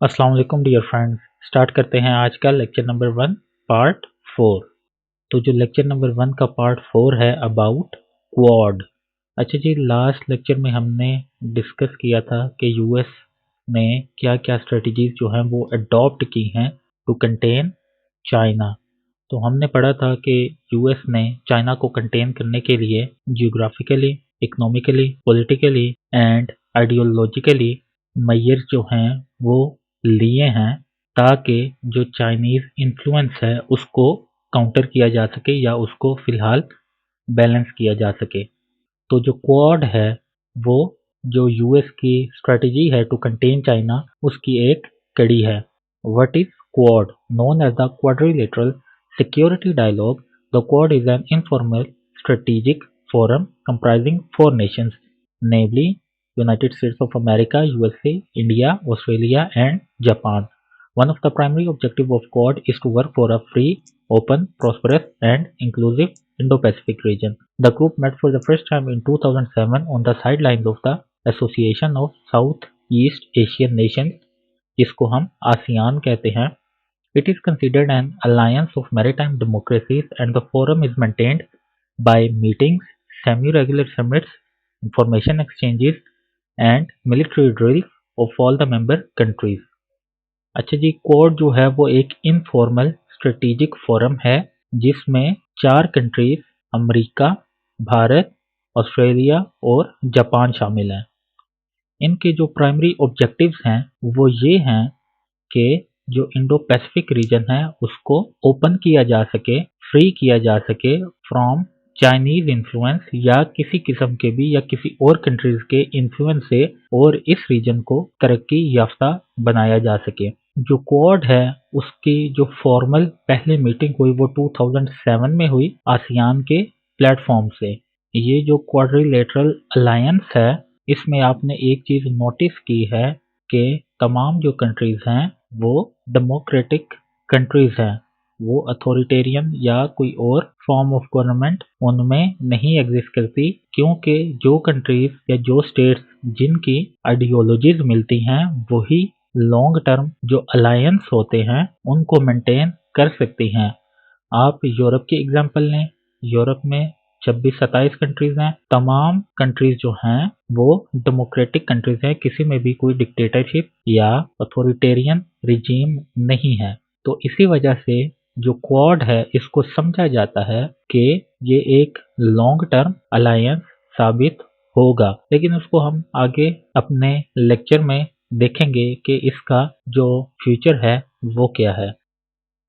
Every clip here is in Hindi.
अस्सलाम वालेकुम डियर फ्रेंड्स। स्टार्ट करते हैं आज का लेक्चर नंबर 1 पार्ट 4। तो जो लेक्चर नंबर 1 का पार्ट 4 है अबाउट क्वाड। अच्छा जी, लास्ट लेक्चर में हमने डिस्कस किया था कि यूएस ने क्या क्या स्ट्रेटजीज जो हैं वो अडॉप्ट की हैं टू कंटेन चाइना। तो हमने पढ़ा था कि यूएस ने चाइना को कंटेन करने के लिए geographically, economically, politically and ideologically measures जो हैं वो लिए हैं, ताकि जो चाइनीज़ इन्फ्लुएंस है उसको काउंटर किया जा सके या उसको फिलहाल बैलेंस किया जा सके। तो जो क्वाड है वो जो यूएस की स्ट्रेटजी है टू कंटेन चाइना उसकी एक कड़ी है। What is Quad? Known as the Quadrilateral Security Dialogue, the Quad is an informal strategic forum comprising four nations, namely United States of America, USA, India, Australia, and Japan. One of the primary objectives of Quad is to work for a free, open, prosperous, and inclusive Indo-Pacific region. The group met for the first time in 2007 on the sidelines of the Association of Southeast Asian Nations, जिसको हम आसियान कहते हैं. It is considered an alliance of maritime democracies, and the forum is maintained by meetings, semi-regular summits, information exchanges, and military drills of all the member countries. अच्छा जी, क्वाड जो है वो एक इनफॉर्मल स्ट्रेटेजिक फोरम है जिसमें 4 कंट्रीज अमेरिका, भारत, ऑस्ट्रेलिया और जापान शामिल हैं। इनके जो प्राइमरी ऑब्जेक्टिव्स हैं वो ये हैं कि जो इंडो पैसिफिक रीजन है उसको ओपन किया जा सके, फ्री किया जा सके फ्रॉम चाइनीज इन्फ्लुएंस या किसी किस्म के भी या किसी और कंट्रीज के इन्फ्लुएंस से, और इस रीजन को तरक्की याफ्ता बनाया जा सके। जो क्वाड है उसकी जो फॉर्मल पहली मीटिंग हुई वो 2007 में हुई आसियान के प्लेटफॉर्म से। ये जो क्वाड्रिलेटरल अलायंस है इसमें आपने एक चीज नोटिस की है कि तमाम जो कंट्रीज हैं वो डेमोक्रेटिक कंट्रीज हैं, वो अथॉरिटेरियन या कोई और फॉर्म ऑफ गवर्नमेंट उनमें नहीं एग्जिस्ट करती, क्योंकि जो कंट्रीज या जो स्टेट्स जिनकी आइडियोलॉजीज मिलती हैं वही लॉन्ग टर्म जो अलायंस होते हैं उनको मेंटेन कर सकती हैं। आप यूरोप की एग्जांपल लें, यूरोप में 26-27 कंट्रीज हैं, तमाम कंट्रीज जो हैं वो डेमोक्रेटिक कंट्रीज हैं, किसी में भी कोई डिक्टेटरशिप या अथॉरिटेरियन रिजीम नहीं है। तो इसी वजह से जो क्वाड है इसको समझा जाता है कि ये एक लॉन्ग टर्म अलायंस साबित होगा, लेकिन उसको हम आगे अपने लेक्चर में देखेंगे कि इसका जो फ्यूचर है वो क्या है।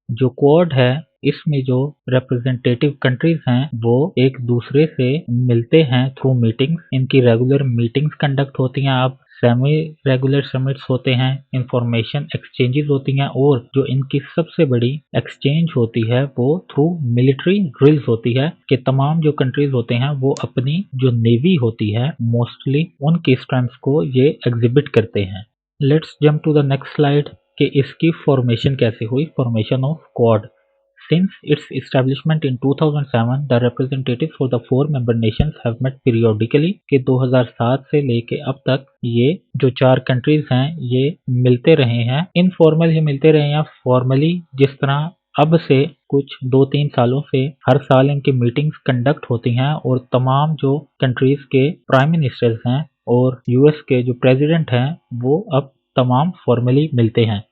जो क्वाड है इसमें जो रिप्रेजेंटेटिव कंट्रीज हैं वो एक दूसरे से मिलते हैं थ्रू मीटिंग्स। इनकी रेगुलर मीटिंग्स कंडक्ट होती हैं, अब सेमी रेगुलर समिट्स होते हैं, इंफॉर्मेशन एक्सचेंजेस होती हैं, और जो इनकी सबसे बड़ी एक्सचेंज होती है वो थ्रू मिलिट्री ड्रिल्स होती है कि तमाम जो कंट्रीज होते हैं वो अपनी जो नेवी होती है मोस्टली उनकी स्ट्रेंथ्स को ये एग्जिबिट करते हैं। Let's jump to the next slide कि इसकी फॉर्मेशन कैसे हुई, formation of Quad. Since its establishment in 2007, the representatives for the four member nations have met periodically कि 2007 से लेके अब तक ये जो 4 कंट्रीज हैं ये मिलते रहे हैं। इनफॉर्मल ही मिलते रहे हैं, फॉर्मली जिस तरह अब से कुछ 2-3 सालों से हर साल इनकी मीटिंग्स कंडक्ट होती हैं और तमाम जो कंट्रीज के प्राइम मिनिस्टर्स हैं और यूएस के जो प्रेसिडेंट हैं वो अब तमाम फॉर्मली मिलते हैं।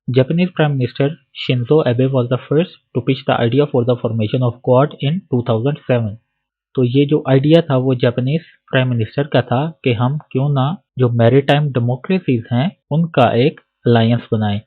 Japanese Prime Minister Shinzo Abe was the first to pitch the idea for the formation of Quad in 2007। तो ये जो आइडिया था वो जापानीज प्राइम मिनिस्टर का था कि हम क्यों ना जो मैरीटाइम डेमोक्रेसीज हैं उनका एक अलायंस बनाएं।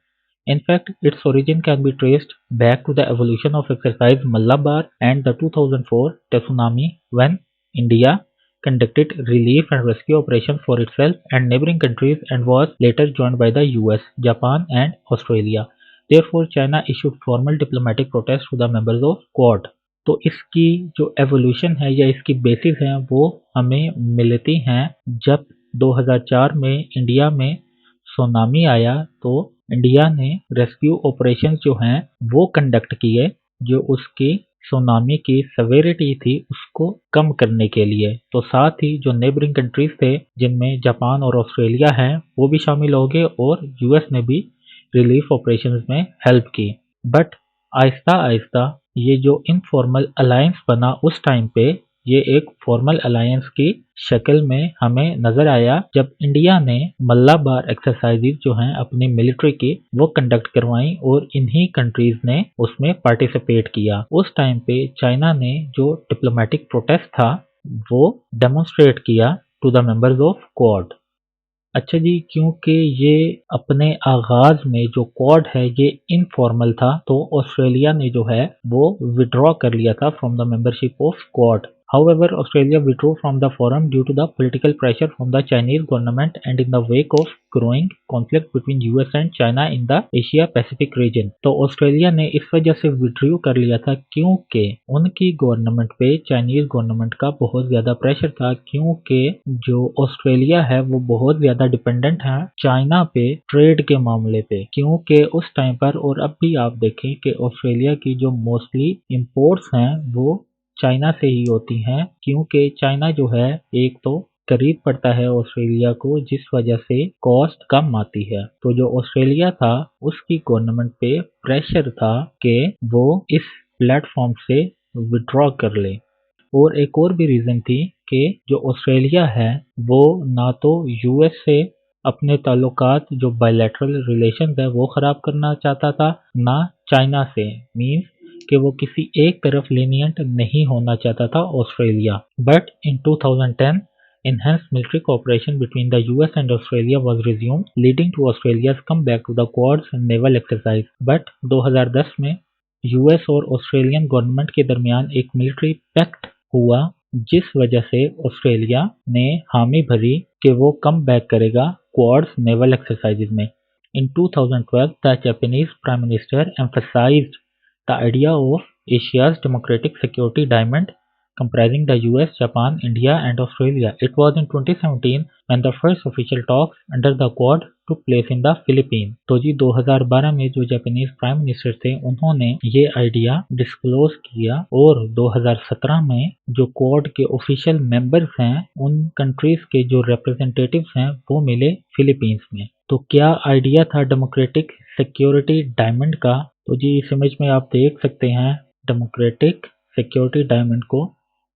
In fact, its origin can be traced back to the evolution of exercise Malabar and the 2004 tsunami, when India conducted relief and rescue operations for itself and neighboring countries and was later joined by the US, Japan and Australia. Therefore, China issued formal diplomatic protests to the members of Quad। तो इसकी जो एवोल्यूशन है या इसकी बेसिस है वो हमें मिलती हैं जब 2004 में इंडिया में सुनामी आया, तो इंडिया ने रेस्क्यू ऑपरेशंस जो हैं वो कंडक्ट किए, जो उसकी सुनामी की सेवेरिटी थी उसको कम करने के लिए। तो साथ ही जो नेबरिंग कंट्रीज थे जिनमें जापान और ऑस्ट्रेलिया हैं वो भी शामिल हो गए और यूएस ने भी रिलीफ ऑपरेशंस में हेल्प की। बट आहिस्ता आहिस्ता ये जो इनफॉर्मल अलायंस बना उस टाइम पे ये एक फॉर्मल अलायंस की शक्ल में हमें नजर आया जब इंडिया ने मल्लाबार एक्सरसाइजेज जो हैं अपनी मिलिट्री की वो कंडक्ट करवाई और इन्हीं कंट्रीज ने उसमें पार्टिसिपेट किया। उस टाइम पे चाइना ने जो डिप्लोमेटिक प्रोटेस्ट था वो डेमोन्स्ट्रेट किया to the members of Quad. अच्छा जी, क्योंकि ये अपने आगाज में जो क्वाड है ये इनफॉर्मल था तो ऑस्ट्रेलिया ने जो है वो विड्रॉ कर लिया था from the membership of quad. However, Australia withdrew from the forum due to the political pressure from the Chinese government and in the wake of growing conflict between US and China in the Asia Pacific region। तो ऑस्ट्रेलिया ने इस वजह से विड्रू कर लिया था क्योंकि उनकी गवर्नमेंट पे चाइनीज गवर्नमेंट का बहुत ज्यादा प्रेशर था, क्योंकि जो ऑस्ट्रेलिया है वो बहुत ज्यादा डिपेंडेंट है चाइना पे ट्रेड के मामले पे। क्योंकि उस टाइम पर और अब भी आप देखें कि ऑस्ट्रेलिया की जो मोस्टली इंपोर्ट्स हैं वो चाइना से ही होती हैं, क्योंकि चाइना जो है एक तो करीब पड़ता है ऑस्ट्रेलिया को जिस वजह से कॉस्ट कम आती है। तो जो ऑस्ट्रेलिया था उसकी गवर्नमेंट पे प्रेशर था कि वो इस प्लेटफॉर्म से विड्रॉ कर ले। और एक और भी रीजन थी कि जो ऑस्ट्रेलिया है वो ना तो यूएस से अपने ताल्लुकात जो बायलैटरल रिलेशन है वो खराब करना चाहता था, ना चाइना से, मीन्स कि वो किसी एक तरफ लीनियंट नहीं होना चाहता था Australia. But in 2010 enhanced military cooperation between the US and Australia was resumed, leading to Australia's comeback to the Quad's naval exercise। But 2010 में यूएस और ऑस्ट्रेलियन गवर्नमेंट के दरमियान एक मिलिट्री पैक्ट हुआ जिस वजह से ऑस्ट्रेलिया ने हामी भरी कि वो कम बैक करेगा क्वाड्स नेवल एक्सरसाइजेज में। In 2012, the Japanese Prime Minister emphasized the idea of Asia's democratic security diamond comprising the US, Japan, India and Australia। It was in 2017 when the first official talks under the Quad took place in the Philippines। तो जी 2012 में जो जापानीज प्राइम मिनिस्टर थे उन्होंने ये आइडिया डिस्क्लोज किया और 2017 में जो क्वाड के ऑफिशियल मेंबर्स हैं उन कंट्रीज के जो रिप्रेजेंटेटिव्स हैं वो मिले फिलीपींस में। तो क्या आइडिया था डेमोक्रेटिक सिक्योरिटी डायमंड का? तो जी इस इमेज में आप देख सकते हैं डेमोक्रेटिक सिक्योरिटी डायमंड को।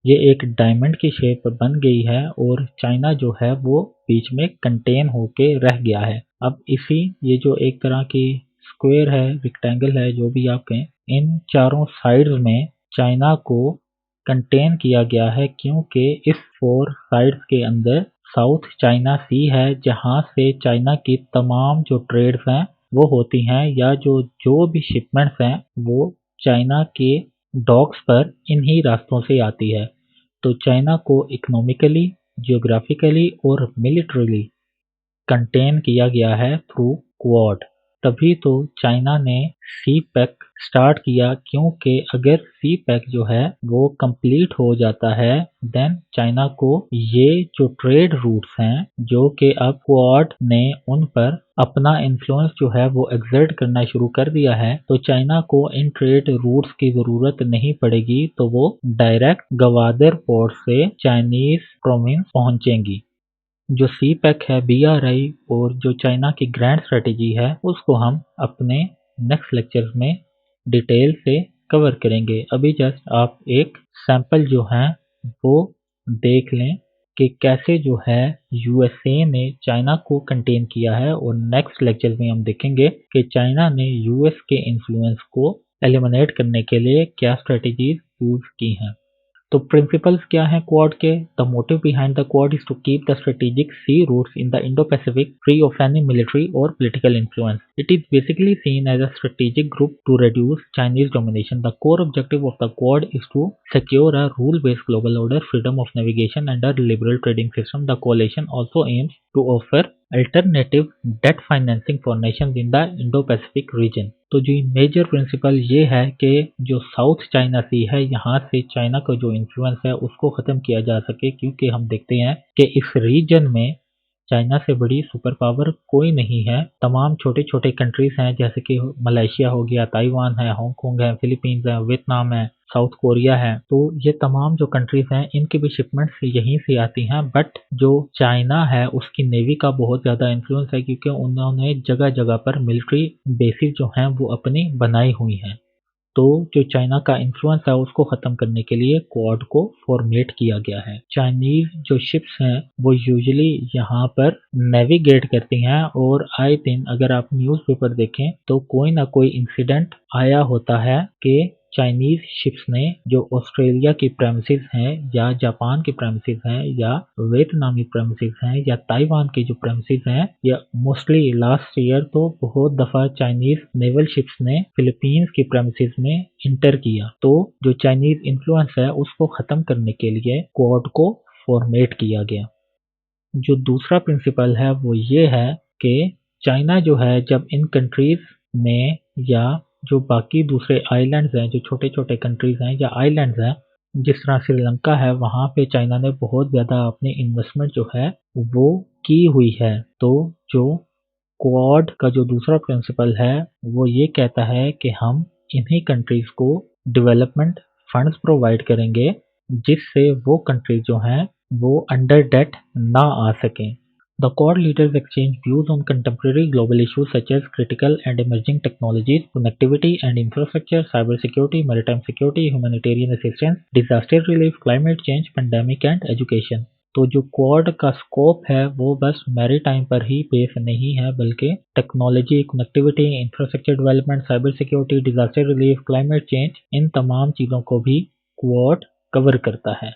ये एक डायमंड की शेप बन गई है और चाइना जो है वो बीच में कंटेन होके रह गया है। अब इसी ये जो एक तरह की स्क्वायर है, रेक्टेंगल है, जो भी आप कहें, इन चारों साइड्स में चाइना को कंटेन किया गया है क्योंकि इस 4 साइड्स के अंदर साउथ चाइना सी है जहां से चाइना की तमाम जो ट्रेड्स हैं वो होती हैं या जो भी शिपमेंट्स हैं वो चाइना के डॉक्स पर इन्हीं रास्तों से आती है। तो चाइना को इकोनॉमिकली, जियोग्राफिकली और मिलिट्रीली कंटेन किया गया है थ्रू क्वाड। तभी तो चाइना ने सी पैक स्टार्ट किया क्योंकि अगर सी पैक जो है वो कंप्लीट हो जाता है देन चाइना को ये जो ट्रेड रूट्स हैं जो कि अब क्वाड ने उन पर अपना इन्फ्लुएंस जो है वो एक्सर्ट करना शुरू कर दिया है, तो चाइना को इन ट्रेड रूट्स की जरूरत नहीं पड़ेगी, तो वो डायरेक्ट गवादर पोर्ट से चाइनीज प्रोविंस पहुंचेंगी। जो सी पैक है, BRI और जो चाइना की ग्रैंड स्ट्रेटेजी है उसको हम अपने नेक्स्ट लेक्चर में डिटेल से कवर करेंगे। अभी जस्ट आप एक सैंपल जो है वो देख लें कि कैसे जो है USA ने चाइना को कंटेन किया है और नेक्स्ट लेक्चर में हम देखेंगे कि चाइना ने US के इन्फ्लुएंस को एलिमिनेट करने के लिए क्या स्ट्रेटेजीज यूज की हैं। तो प्रिंसिपल्स क्या हैं क्वाड के? The motive behind the Quad is to keep the strategic sea routes in the Indo Pacific free of any military or political influence. It is basically seen as a strategic group to reduce Chinese domination। The core objective of the Quad is to secure a rule-based global order, freedom of navigation, and a liberal trading system। The coalition also aims to offer alternative debt financing for nations in the Indo-Pacific region। तो जी मेजर प्रिंसिपल ये है कि जो साउथ चाइना सी है यहाँ से चाइना का जो इन्फ्लुएंस है उसको ख़त्म किया जा सके, क्योंकि हम देखते हैं कि इस रीजन में चाइना से बड़ी सुपर पावर कोई नहीं है। तमाम छोटे छोटे कंट्रीज हैं जैसे कि मलेशिया हो गया, ताइवान है, हांगकांग है, फिलीपींस है, वियतनाम है, साउथ कोरिया है। तो ये तमाम जो कंट्रीज हैं इनकी भी शिपमेंट्स यहीं से आती हैं। बट जो चाइना है उसकी नेवी का बहुत ज़्यादा इन्फ्लुएंस है क्योंकि उन्होंने जगह जगह पर मिलिट्री बेसिस जो हैं वो अपनी बनाई हुई हैं। तो जो चाइना का इन्फ्लुएंस है उसको ख़त्म करने के लिए क्वाड को फॉर्मेट किया गया है। चाइनीज जो शिप्स हैं वो यूजुअली यहाँ पर नेविगेट करती हैं और आए दिन अगर आप न्यूज़पेपर देखें तो कोई ना कोई इंसिडेंट आया होता है कि चाइनीज शिप्स ने जो ऑस्ट्रेलिया की प्रेमिसेस हैं या जापान की प्रेमिसेस हैं या वियतनामी प्रेमिसेस हैं या ताइवान की जो प्रेमिसेस हैं या मोस्टली लास्ट ईयर तो बहुत दफ़ा चाइनीज नेवल शिप्स ने फिलीपींस की प्रेमिसेस में इंटर किया। तो जो चाइनीज इन्फ्लुएंस है उसको ख़त्म करने के लिए क्वाड को फॉर्मेट किया गया। जो दूसरा प्रिंसिपल है वो ये है कि चाइना जो है जब इन कंट्रीज में या जो बाकी दूसरे आइलैंड्स हैं, जो छोटे छोटे कंट्रीज हैं या आइलैंड्स हैं, जिस तरह श्रीलंका है वहाँ पे चाइना ने बहुत ज़्यादा अपनी इन्वेस्टमेंट जो है वो की हुई है। तो जो क्वाड का जो दूसरा प्रिंसिपल है वो ये कहता है कि हम इन्हीं कंट्रीज को डेवलपमेंट फंड्स प्रोवाइड करेंगे जिससे वो कंट्रीज जो हैं वो अंडर डेट ना आ सकें। The Quad leaders exchange views on contemporary global issues such as critical and emerging technologies, connectivity and infrastructure, cybersecurity, maritime security, humanitarian assistance, disaster relief, climate change, pandemic and education। तो जो क्वाड का स्कोप है वो बस मैरीटाइम पर ही बेस नहीं है बल्कि technology, connectivity, infrastructure development, cyber security, disaster relief, climate change, इन तमाम चीज़ों को भी क्वाड कवर करता है।